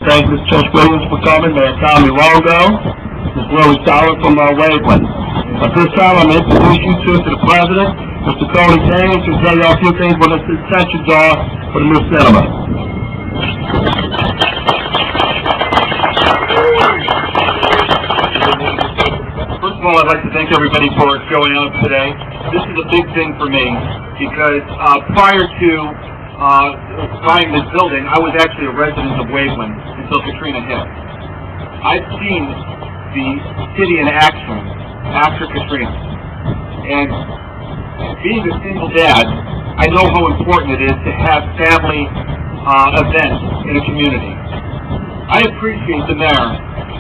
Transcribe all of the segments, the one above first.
thank Ms. Trish Williams for coming, Mayor Tommy Longo, Ms. Lily Sauer from Waveland. At this time, I'm going to introduce you to the President, Mr. Tony James, to tell you a few things what his intentions are for the new cinema. First of all, I'd like to thank everybody for showing up today. This is a big thing for me because prior to buying this building, I was actually a resident of Waveland until Katrina hit. I've seen the city in action after Katrina. And being a single dad, I know how important it is to have family events in a community. I appreciate the mayor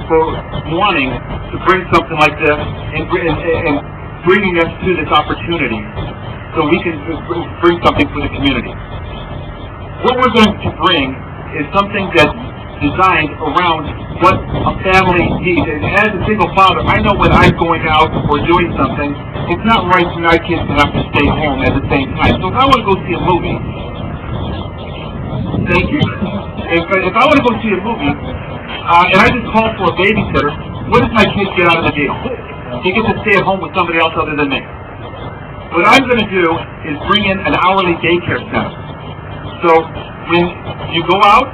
for wanting to bring something like this and bringing us to this opportunity so we can bring something for the community. What we're going to bring is something that's designed around what a family needs. And as a single father, I know when I'm going out or doing something, it's not right for my kids to have to stay home at the same time. So if I want to go see a movie, thank you. If I want to go see a movie, and I just call for a babysitter, what does my kid get out of the deal? He gets to stay at home with somebody else other than me. What I'm going to do is bring in an hourly daycare center. So when you go out,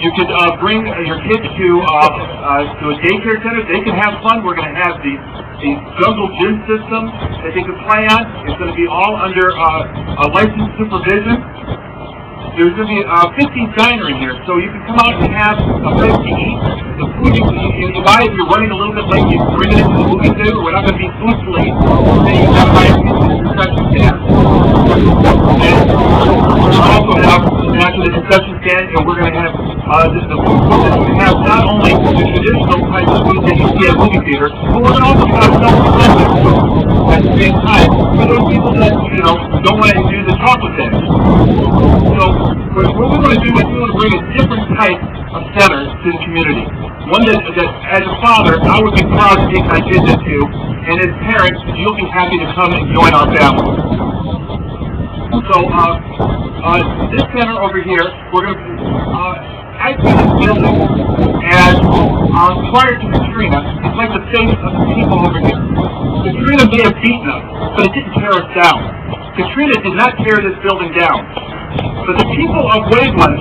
you could bring your kids to a daycare center. They can have fun. We're going to have the jungle gym system that they can play on. It's going to be all under a licensed supervision. There's going to be a 15 diner in here, so you can come out and have a place to eat. The food you buy, if you're running a little bit late, you can bring it into the movie theater. We're not going to be food late. So you got to buy a concession stand. And we'll also have after the concession stand, and we're going to have the food that we have not only the traditional type of food that you see at a movie theater, but we're going to also have self-sufficient food at the same time for those people that don't want to do the chocolate thing. So what we're going to do is we're going to bring a different type of center to the community. One that as a father, I would be proud to take my kids into, and as parents, you'll be happy to come and join our family. So this center over here, we're going to, I see this building as, prior to Katrina, it's like the face of the people over here. Katrina may have beaten us, but it didn't tear us down. Katrina did not tear this building down. But the people of Waveland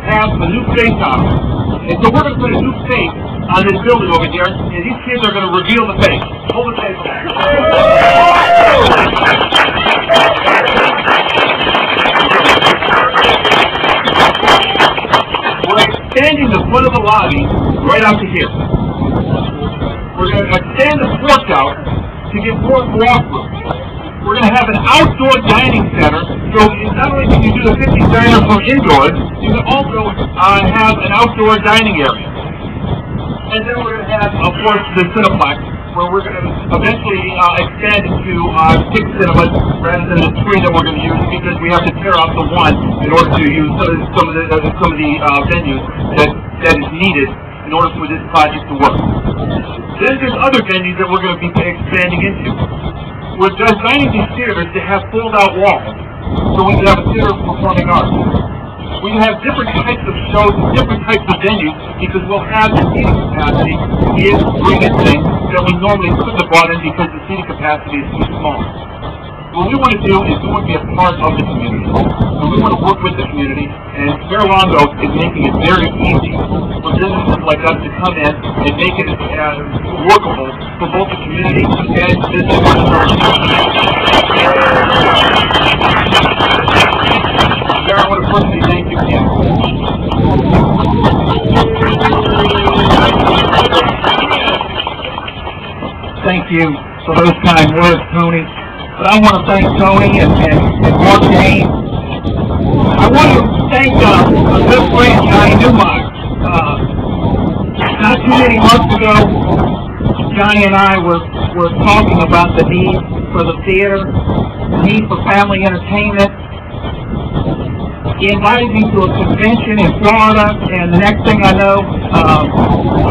have a new face on them. And so we're going to put a new face on this building over here, and these kids are going to reveal the face. Hold the face back. We're extending the foot of the lobby right out to here. We're going to extend the porch out to get more walkroom. We're going to have an outdoor dining center, so not only can you do the 50 diner from indoors, you can also have an outdoor dining area. And then we're going to have, of course, the Cineplex, where we're going to eventually expand into 6 cinemas rather than the 3 that we're going to use, because we have to tear out the 1 in order to use some of the venues that is needed in order for this project to work. Then there's other venues that we're going to be expanding into. We're designing these theaters to have fold-out walls, so we can have a theater of performing arts. We can have different types of shows and different types of venues, because we'll have the seating capacity to be able to bring in things that we normally couldn't have brought in because the seating capacity is too small. What we want to do is we want to be a part of the community. So we want to work with the community, and Mayor Longo is making it very easy for businesses like us to come in and make it workable for both the community and business owners. Mayor, I want to personally thank you again. Thank you for those kind words, Tony. But I want to thank Tony and Mark James. I want to thank a good friend, Johnny Newmeyer. Not too many months ago, Johnny and I were talking about the need for the theater, the need for family entertainment. He invited me to a convention in Florida, and the next thing I know,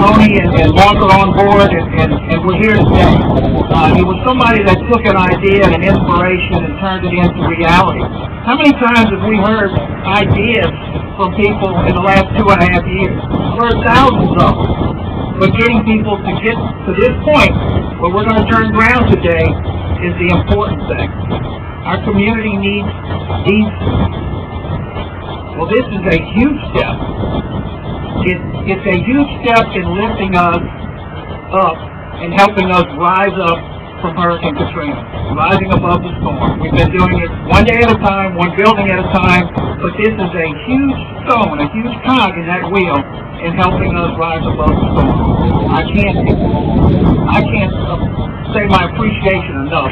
Tony and Mark are on board, and we're here today. He was somebody that took an idea and an inspiration and turned it into reality. How many times have we heard ideas from people in the last 2.5 years? We've heard thousands of them. But getting people to get to this point where we're going to turn ground today is the important thing. Our community needs these. Well, this is a huge step. It's a huge step in lifting us up and helping us rise up from Hurricane Katrina, rising above the storm. We've been doing it one day at a time, one building at a time, but this is a huge stone, a huge cog in that wheel in helping us rise above the storm. I can't say my appreciation enough.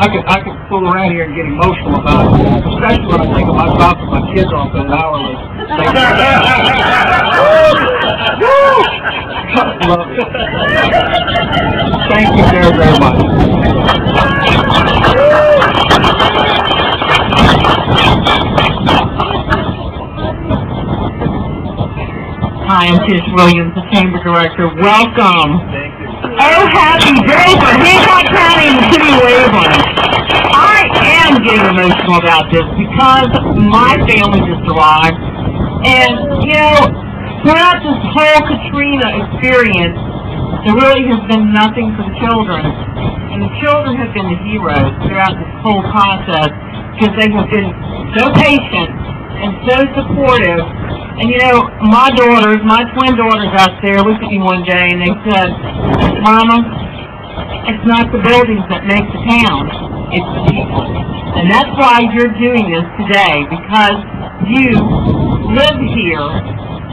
I could fool around here and get emotional about it, especially when I think about dropping my kids off at an hourly. Love it. Thank you very, very much. Hi, I'm Tish Williams, the Chamber Director. Welcome. Thank you. Oh, happy day for Hancock County and the City of Waveland. I am getting emotional about this because my family just arrived. And, you know, throughout this whole Katrina experience, there really has been nothing for the children. And the children have been the heroes throughout this whole process because they have been so patient and so supportive. And you know, my twin daughters out there looked at me one day and they said, Mama, it's not the buildings that make the town, it's the people. And that's why you're doing this today, because you live here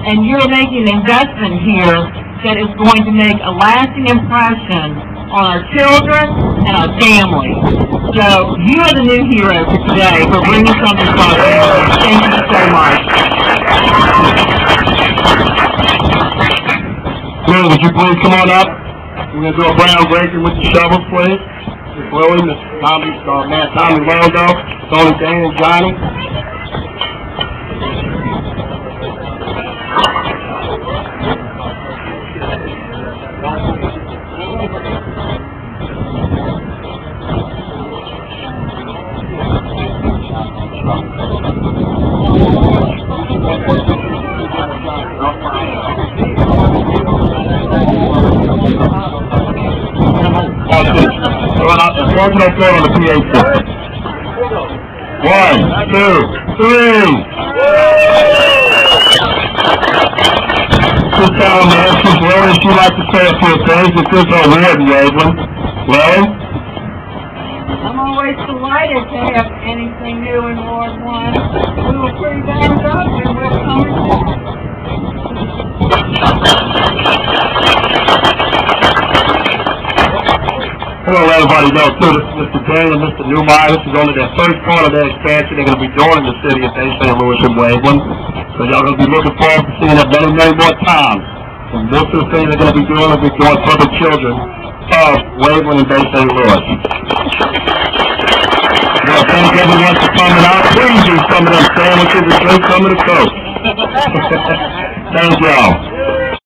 and you're making an investment here that is going to make a lasting impression on our children and our family. So you are the new hero for today for bringing something to our family. Thank you so much. Will, would you please come on up? We're going to do a groundbreaking with the shovels, please. Mr. Willie, Mr. Tommy Longo, Tony Dane, and Johnny. Open up on the PA system. 1, 2, 3. This time I'm asking Lily if she'd like to say a few things. This is her ward, Waveland. Lily? I'm always delighted to have anything new in Ward 1. We were pretty banged up and we're coming back. I want to let everybody know, too, this is Mr. Dane and Mr. Newmeyer. This is only their first part of their expansion. They're going to be doing in the city of Bay St. Louis and Waveland. So y'all going to be looking forward to seeing that many, many more times. And most of the things they're going to be doing is doing for the children of Waveland and Bay St. Louis. I want to thank everyone for coming out. Please use some of them sandwiches and drink some of the Coke. Thank y'all.